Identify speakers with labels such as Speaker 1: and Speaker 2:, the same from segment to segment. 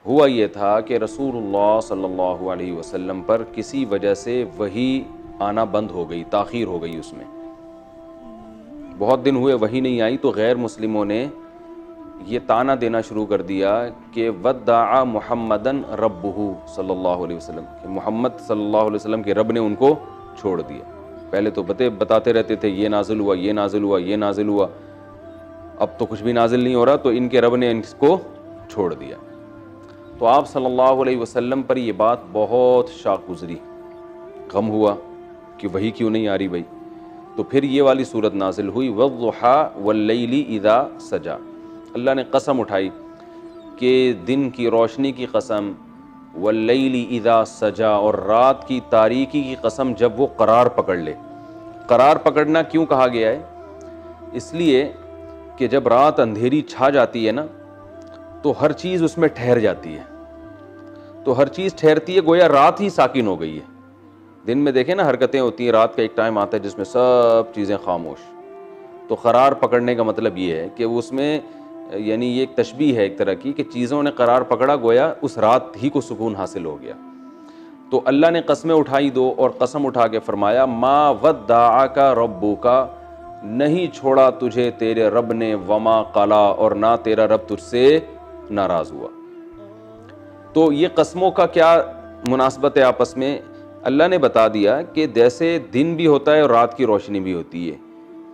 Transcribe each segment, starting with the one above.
Speaker 1: ہوا یہ تھا کہ رسول اللہ صلی اللہ علیہ وسلم پر کسی وجہ سے وحی آنا بند ہو گئی، تاخیر ہو گئی، اس میں بہت دن ہوئے وحی نہیں آئی، تو غیر مسلموں نے یہ طعنہ دینا شروع کر دیا کہ ودع محمدن ربہ صلی اللہ علیہ وسلم، کہ محمد صلی اللہ علیہ وسلم کے رب نے ان کو چھوڑ دیا۔ پہلے تو بتاتے رہتے تھے یہ نازل ہوا، یہ نازل ہوا، یہ نازل ہوا، اب تو کچھ بھی نازل نہیں ہو رہا، تو ان کے رب نے ان کو چھوڑ دیا۔ تو آپ صلی اللہ علیہ وسلم پر یہ بات بہت شاق گزری، غم ہوا کہ وحی کیوں نہیں آ رہی بھائی۔ تو پھر یہ والی صورت نازل ہوئی وَالضُّحَىٰ وَاللَّيْلِ اِذَا سَجَىٰ، اللہ نے قسم اٹھائی کہ دن کی روشنی کی قسم، وَاللَّيْلِ اِذَا سَجَىٰ، اور رات کی تاریکی کی قسم جب وہ قرار پکڑ لے۔ قرار پکڑنا کیوں کہا گیا ہے؟ اس لیے کہ جب رات اندھیری چھا جاتی ہے نا تو ہر چیز اس میں ٹھہر جاتی ہے، تو ہر چیز ٹھہرتی ہے، گویا رات ہی ساکن ہو گئی ہے۔ دن میں دیکھیں نا حرکتیں ہوتی ہیں، رات کا ایک ٹائم آتا ہے جس میں سب چیزیں خاموش۔ تو قرار پکڑنے کا مطلب یہ ہے کہ اس میں یعنی یہ ایک تشبیہ ہے ایک طرح کی کہ چیزوں نے قرار پکڑا، گویا اس رات ہی کو سکون حاصل ہو گیا۔ تو اللہ نے قسمیں اٹھائی دو، اور قسم اٹھا کے فرمایا ما ودعک ربک، نہیں چھوڑا تجھے تیرے رب نے، وما قلا، اور نہ تیرا رب تجھ سے ناراض ہوا۔ تو یہ قسموں کا کیا مناسبت ہے آپس میں؟ اللہ نے بتا دیا کہ جیسے دن بھی ہوتا ہے اور رات کی روشنی بھی ہوتی ہے،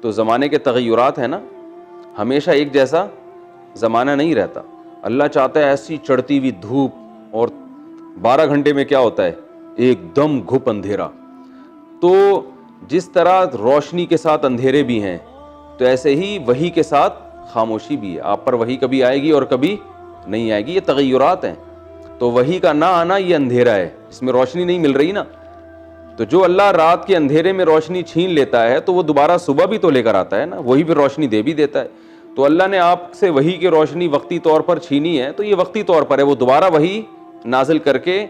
Speaker 1: تو زمانے کے تغیرات ہیں نا، ہمیشہ ایک جیسا زمانہ نہیں رہتا۔ اللہ چاہتا ہے ایسی چڑھتی ہوئی دھوپ، اور 12 گھنٹے میں کیا ہوتا ہے؟ ایک دم گھپ اندھیرا۔ تو جس طرح روشنی کے ساتھ اندھیرے بھی ہیں، تو ایسے ہی وحی کے ساتھ خاموشی بھی ہے۔ آپ پر وحی کبھی آئے گی اور کبھی نہیں آئے گی، یہ تغیرات ہیں۔ تو وحی کا نہ آنا یہ اندھیرا ہے، اس میں روشنی نہیں مل رہی نا۔ تو جو اللہ رات کے اندھیرے میں روشنی چھین لیتا ہے تو وہ دوبارہ صبح بھی تو لے کر آتا ہے نا، وہی پھر روشنی دے بھی دیتا ہے۔ تو اللہ نے آپ سے وحی کی روشنی وقتی طور پر چھینی ہے، تو یہ وقتی طور پر ہے، وہ دوبارہ وحی نازل کر کے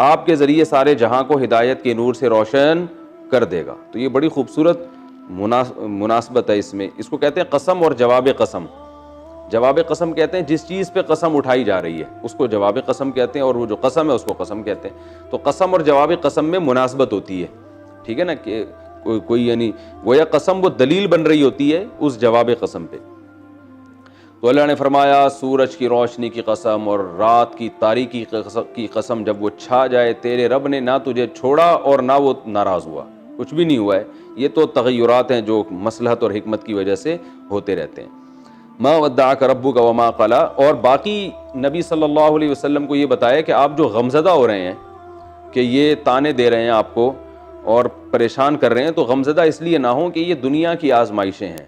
Speaker 1: آپ کے ذریعے سارے جہاں کو ہدایت کے نور سے روشن کر دے گا۔ تو یہ بڑی خوبصورت مناسبت ہے اس میں، اس کو کہتے ہیں قسم اور جواب قسم۔ جواب قسم کہتے ہیں جس چیز پہ قسم اٹھائی جا رہی ہے اس کو جواب قسم کہتے ہیں، اور وہ جو قسم ہے اس کو قسم کہتے ہیں۔ تو قسم اور جواب قسم میں مناسبت ہوتی ہے، ٹھیک ہے نا، کہ کوئی یعنی گویا قسم وہ دلیل بن رہی ہوتی ہے اس جواب قسم پہ۔ تو اللہ نے فرمایا سورج کی روشنی کی قسم اور رات کی تاریکی کی قسم، جب وہ چھا جائے تیرے رب نے نہ تجھے چھوڑا اور نہ وہ ناراض ہوا، کچھ بھی نہیں ہوا ہے۔ یہ تو تغیرات ہیں جو مصلحت اور حکمت کی وجہ سے ہوتے رہتے ہیں۔ ما ودعک ربک وما قلا، اور باقی نبی صلی اللہ علیہ وسلم کو یہ بتایا کہ آپ جو غمزدہ ہو رہے ہیں، کہ یہ طعنے دے رہے ہیں آپ کو اور پریشان کر رہے ہیں، تو غمزدہ اس لیے نہ ہوں کہ یہ دنیا کی آزمائشیں ہیں،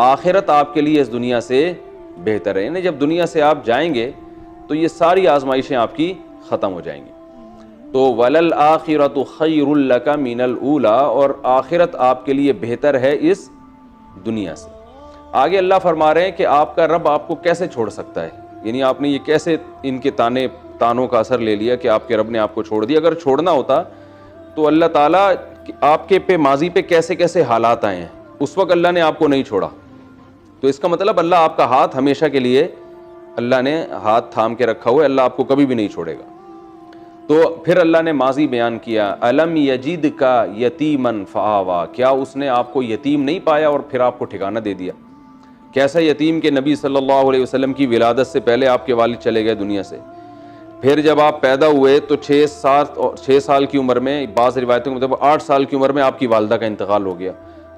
Speaker 1: آخرت آپ کے لیے اس دنیا سے بہتر ہے۔ یعنی جب دنیا سے آپ جائیں گے تو یہ ساری آزمائشیں آپ کی ختم ہو جائیں گی۔ تو وَلَلْآخِرَةُ خَيْرٌ لَكَ مِنَ الْأُولَىٰ، اور آخرت آپ کے لیے بہتر ہے اس دنیا سے۔ آگے اللہ فرما رہے ہیں کہ آپ کا رب آپ کو کیسے چھوڑ سکتا ہے، یعنی آپ نے یہ کیسے ان کے تانوں کا اثر لے لیا کہ آپ کے رب نے آپ کو چھوڑ دیا۔ اگر چھوڑنا ہوتا تو اللہ تعالیٰ آپ کے پہ ماضی پہ کیسے کیسے حالات آئے ہیں، اس وقت اللہ نے آپ کو نہیں چھوڑا، تو اس کا مطلب اللہ آپ کا ہاتھ ہمیشہ کے لیے اللہ نے ہاتھ تھام کے رکھا ہوا ہے، اللہ آپ کو کبھی بھی نہیں چھوڑے گا۔ تو پھر اللہ نے ماضی بیان کیا، الم یجدک یتیما فآویٰ، کیا اس نے آپ کو یتیم نہیں پایا اور پھر آپ کو ٹھکانہ دے دیا؟ کیسا یتیم کہ نبی صلی اللہ علیہ وسلم کی ولادت سے پہلے آپ کے والد چلے گئے دنیا سے، پھر جب آپ پیدا ہوئے تو 6 سال کی عمر میں، بعض روایتوں کے مطابق 8 سال کی عمر میں آپ کی والدہ کا انتقال ہو گیا،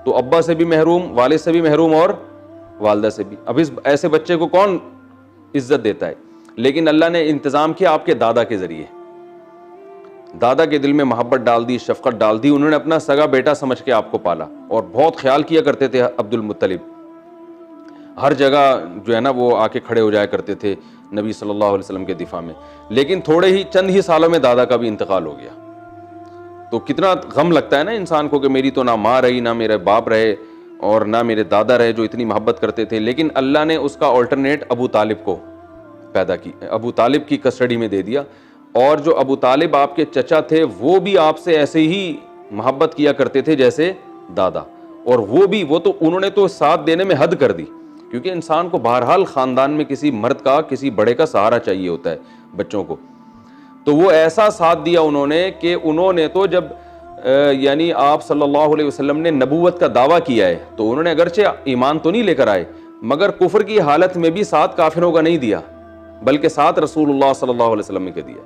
Speaker 1: تو ابا سے بھی محروم، والد سے بھی محروم اور والدہ سے بھی۔ اب اس ایسے بچے کو کون عزت دیتا ہے؟ لیکن اللہ نے انتظام کیا آپ کے دادا کے ذریعے، دادا کے دل میں محبت ڈال دی، شفقت ڈال دی، انہوں نے اپنا سگا بیٹا سمجھ کے آپ کو پالا، اور بہت خیال کیا کرتے تھے عبد المطلب، ہر جگہ جو ہے نا وہ آ کے کھڑے ہو جایا کرتے تھے نبی صلی اللہ علیہ وسلم کے دفاع میں۔ لیکن چند ہی سالوں میں دادا کا بھی انتقال ہو گیا، تو کتنا غم لگتا ہے نا انسان کو کہ میری تو نہ ماں رہی، نہ میرے باپ رہے، اور نہ میرے دادا رہے جو اتنی محبت کرتے تھے۔ لیکن اللہ نے اس کا آلٹرنیٹ ابو طالب کو پیدا کی، ابو طالب کی کسٹڈی میں دے دیا، اور جو ابو طالب آپ کے چچا تھے وہ بھی آپ سے ایسے ہی محبت کیا کرتے تھے جیسے دادا، اور وہ تو انہوں نے تو ساتھ دینے میں حد کر دی، کیونکہ انسان کو بہرحال خاندان میں کسی مرد کا، کسی بڑے کا سہارا چاہیے ہوتا ہے، بچوں کو. تو وہ ایسا ساتھ دیا انہوں نے کہ انہوں نے تو جب یعنی آپ صلی اللہ علیہ وسلم نے نبوت کا دعویٰ کیا ہے تو انہوں نے اگرچہ ایمان تو نہیں لے کر آئے مگر کفر کی حالت میں بھی ساتھ کافروں کا نہیں دیا بلکہ ساتھ رسول اللہ صلی اللہ علیہ وسلم کا دیا.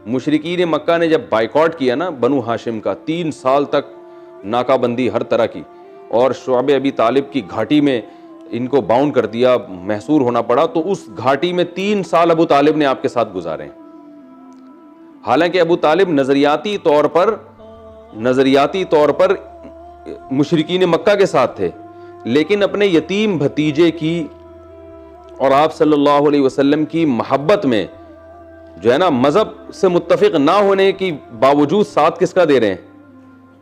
Speaker 1: مشرکین مکہ نے جب بائیکاٹ کیا نا بنو ہاشم کا 3 سال تک ناکہ بندی ہر طرح کی اور شعب ابی طالب کی گھاٹی میں ان کو باؤنڈ کر دیا, محصور ہونا پڑا, تو اس گھاٹی میں 3 سال ابو طالب نے آپ کے ساتھ گزارے ہیں. حالانکہ ابو طالب نظریاتی طور پر مشرکین مکہ کے ساتھ تھے لیکن اپنے یتیم بھتیجے کی اور آپ صلی اللہ علیہ وسلم کی محبت میں جو ہے نا مذہب سے متفق نہ ہونے کی باوجود ساتھ کس کا دے رہے ہیں؟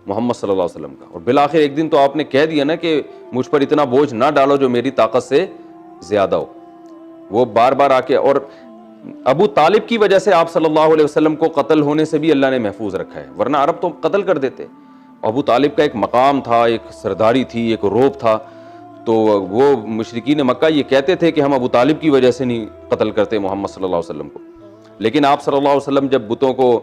Speaker 1: محمد صلی اللہ علیہ وسلم کا. اور بالآخر ایک دن تو آپ نے کہہ دیا نا کہ مجھ پر اتنا بوجھ نہ ڈالو جو میری طاقت سے زیادہ ہو. وہ بار بار آ کے, اور ابو طالب کی وجہ سے آپ صلی اللہ علیہ وسلم کو قتل ہونے سے بھی اللہ نے محفوظ رکھا ہے, ورنہ عرب تو قتل کر دیتے. ابو طالب کا ایک مقام تھا, ایک سرداری تھی, ایک روب تھا, تو وہ مشرکین مکہ یہ کہتے تھے کہ ہم ابو طالب کی وجہ سے نہیں قتل کرتے محمد صلی اللہ علیہ وسلم کو. لیکن آپ صلی اللہ علیہ وسلم جب بتوں کو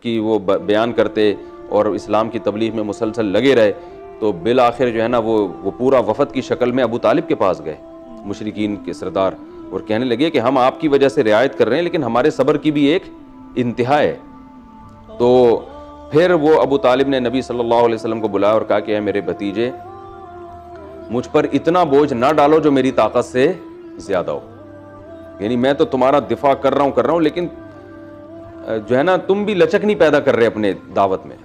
Speaker 1: کی وہ بیان کرتے اور اسلام کی تبلیغ میں مسلسل لگے رہے تو بالآخر جو ہے نا وہ پورا وفد کی شکل میں ابو طالب کے پاس گئے مشرکین کے سردار, اور کہنے لگے کہ ہم آپ کی وجہ سے رعایت کر رہے ہیں لیکن ہمارے صبر کی بھی ایک انتہا ہے. تو پھر وہ ابو طالب نے نبی صلی اللہ علیہ وسلم کو بلایا اور کہا کہ اے میرے بھتیجے مجھ پر اتنا بوجھ نہ ڈالو جو میری طاقت سے زیادہ ہو. یعنی میں تو تمہارا دفاع کر رہا ہوں لیکن جو ہے نا تم بھی لچک نہیں پیدا کر رہے اپنے دعوت میں,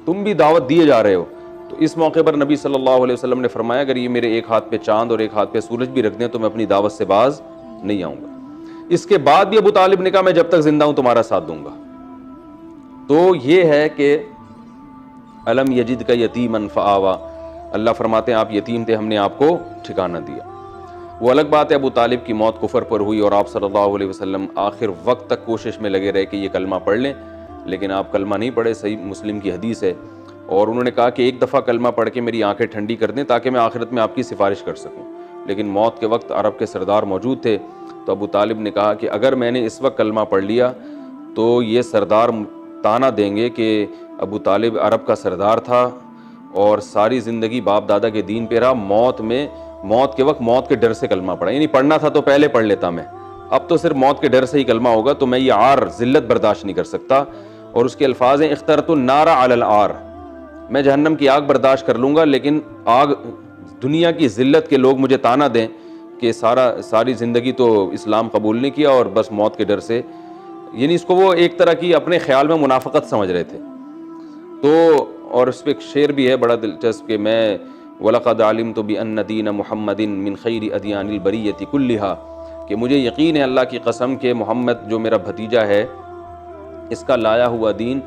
Speaker 1: تم بھی دعوت دیے جا رہے ہو. تو اس موقع پر نبی صلی اللہ علیہ وسلم نے فرمایا اگر یہ میرے ایک ہاتھ پہ چاند اور ایک ہاتھ پہ سورج بھی رکھ دیں تو میں اپنی دعوت سے باز نہیں آؤں گا. اس کے بعد بھی ابو طالب نے کہا میں جب تک زندہ ہوں تمہارا ساتھ دوں گا. تو یہ ہے کہ الم یجد کا یتیما فآوا, اللہ فرماتے ہیں آپ یتیم تھے ہم نے آپ کو ٹھکانہ دیا. وہ الگ بات ہے ابو طالب کی موت کفر پر ہوئی اور آپ صلی اللہ علیہ وسلم آخر وقت تک کوشش میں لگے رہے کہ یہ کلمہ پڑھ لیں, لیکن آپ کلمہ نہیں پڑھے. صحیح مسلم کی حدیث ہے, اور انہوں نے کہا کہ ایک دفعہ کلمہ پڑھ کے میری آنکھیں ٹھنڈی کر دیں تاکہ میں آخرت میں آپ کی سفارش کر سکوں. لیکن موت کے وقت عرب کے سردار موجود تھے تو ابو طالب نے کہا کہ اگر میں نے اس وقت کلمہ پڑھ لیا تو یہ سردار تانا دیں گے کہ ابو طالب عرب کا سردار تھا اور ساری زندگی باپ دادا کے دین پہ رہا, موت کے وقت موت کے ڈر سے کلمہ پڑھا. یعنی پڑھنا تھا تو پہلے پڑھ لیتا میں, اب تو صرف موت کے ڈر سے ہی کلمہ ہوگا, تو میں یہ عار ذلت برداشت نہیں کر سکتا. اور اس کے الفاظ ہیں اخترت النار علی العار, میں جہنم کی آگ برداشت کر لوں گا لیکن آگ دنیا کی ذلت کے لوگ مجھے تانا دیں کہ ساری زندگی تو اسلام قبول نہیں کیا اور بس موت کے ڈر سے, یعنی اس کو وہ ایک طرح کی اپنے خیال میں منافقت سمجھ رہے تھے. تو اور اس پہ ایک شعر بھی ہے بڑا دلچسپ کہ میں وَلَقَدْ عَلِمْتُ بِأَنَّ دِينَ مُحَمَّدٍ مِّن خَيْرِ أَدْيَانِ الْبَرِيَّةِ كُلِّهَا, کہ مجھے یقین ہے اللہ کی قسم کہ محمد جو میرا بھتیجا ہے اس کا لایا ہوا دین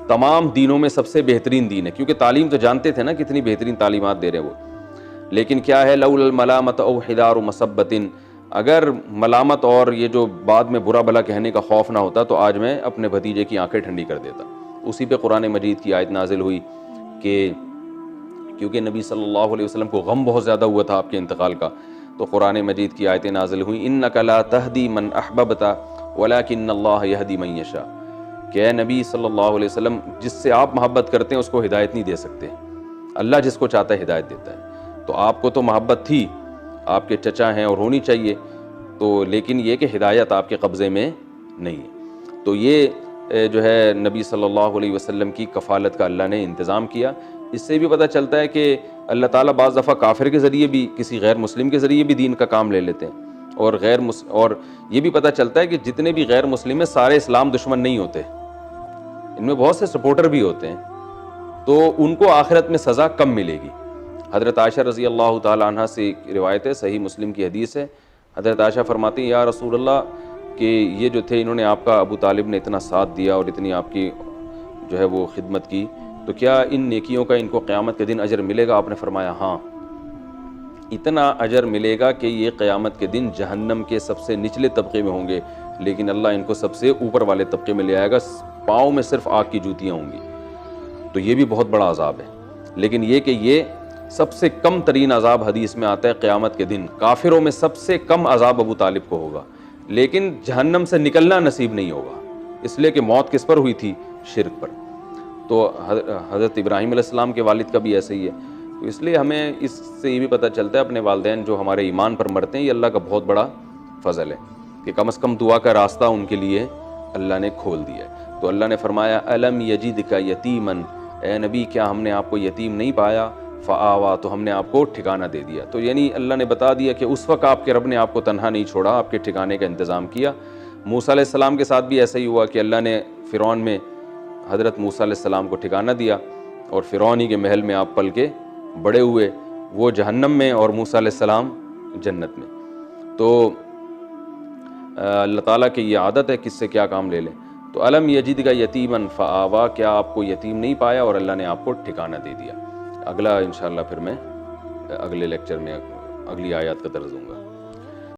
Speaker 1: تمام دینوں میں سب سے بہترین دین ہے. کیونکہ تعلیم تو جانتے تھے نا کتنی بہترین تعلیمات دے رہے ہیں وہ, لیکن کیا ہے لولا الملامت او حدار مسبت, اگر ملامت اور یہ جو بعد میں برا بھلا کہنے کا خوف نہ ہوتا تو آج میں اپنے بھتیجے کی آنکھیں ٹھنڈی کر دیتا. اسی پہ قرآن مجید کی آیت نازل ہوئی کہ کیونکہ نبی صلی اللہ علیہ وسلم کو غم بہت زیادہ ہوا تھا آپ کے انتقال کا, تو قرآن مجید کی آیتیں نازل ہوئیں انک لا تہدی من احببت ولکن اللہ یہدی من یشاء, کہ اے نبی صلی اللہ علیہ وسلم جس سے آپ محبت کرتے ہیں اس کو ہدایت نہیں دے سکتے, اللہ جس کو چاہتا ہے ہدایت دیتا ہے. تو آپ کو تو محبت تھی, آپ کے چچا ہیں اور ہونی چاہیے, تو لیکن یہ کہ ہدایت آپ کے قبضے میں نہیں ہے. تو یہ جو ہے نبی صلی اللہ علیہ وسلم کی کفالت کا اللہ نے انتظام کیا. اس سے بھی پتہ چلتا ہے کہ اللہ تعالیٰ بعض دفعہ کافر کے ذریعے بھی کسی غیر مسلم کے ذریعے بھی دین کا کام لے لیتے ہیں, اور یہ بھی پتہ چلتا ہے کہ جتنے بھی غیر مسلم ہیں سارے اسلام دشمن نہیں ہوتے, ان میں بہت سے سپورٹر بھی ہوتے ہیں, تو ان کو آخرت میں سزا کم ملے گی. حضرت عائشہ رضی اللہ تعالی عنہ سے روایت ہے, صحیح مسلم کی حدیث ہے, حضرت عائشہ فرماتی ہیں یا رسول اللہ کہ یہ جو تھے انہوں نے آپ کا ابو طالب نے اتنا ساتھ دیا اور اتنی آپ کی جو ہے وہ خدمت کی, تو کیا ان نیکیوں کا ان کو قیامت کے دن اجر ملے گا؟ آپ نے فرمایا ہاں, اتنا اجر ملے گا کہ یہ قیامت کے دن جہنم کے سب سے نچلے طبقے میں ہوں گے لیکن اللہ ان کو سب سے اوپر والے طبقے میں لے آئے گا, پاؤں میں صرف آگ کی جوتیاں ہوں گی. تو یہ بھی بہت بڑا عذاب ہے. لیکن یہ کہ یہ سب سے کم ترین عذاب حدیث میں آتا ہے قیامت کے دن, کافروں میں سب سے کم عذاب ابو طالب کو ہوگا, لیکن جہنم سے نکلنا نصیب نہیں ہوگا، اس لیے کہ موت کس پر ہوئی تھی؟ شرک پر۔ تو حضرت ابراہیم علیہ السلام کے والد کا بھی ایسے ہی ہے۔ تو اس لیے ہمیں اس سے یہ بھی پتہ چلتا ہے اپنے والدین جو ہمارے ایمان پر مرتے ہیں، یہ اللہ کا بہت بڑا فضل ہے کہ کم از کم دعا کا راستہ ان کے لیے اللہ نے کھول دیا ہے۔ تو اللہ نے فرمایا الم یجدک یتیمن، اے نبی کیا ہم نے آپ کو یتیم نہیں پایا؟ فآوا، تو ہم نے آپ کو ٹھکانہ دے دیا۔ تو یعنی اللہ نے بتا دیا کہ اس وقت آپ کے رب نے آپ کو تنہا نہیں چھوڑا، آپ کے ٹھکانے کا انتظام کیا۔ موسیٰ علیہ السلام کے ساتھ بھی ایسا ہی ہوا کہ اللہ نے فرعون میں حضرت موسیٰ علیہ السلام کو ٹھکانہ دیا، اور فرعون ہی کے محل میں آپ پل کے بڑے ہوئے، وہ جہنم میں اور موسیٰ علیہ السلام جنت میں۔ تو اللہ تعالیٰ کی یہ عادت ہے کس سے کیا کام لے لیں۔ تو الم یجدک یتیمن فآوا، کیا آپ کو یتیم نہیں پایا اور اللہ نے آپ کو ٹھکانہ دے دیا۔ اگلا انشاءاللہ پھر میں اگلے لیکچر میں اگلی آیات کا درس دوں گا۔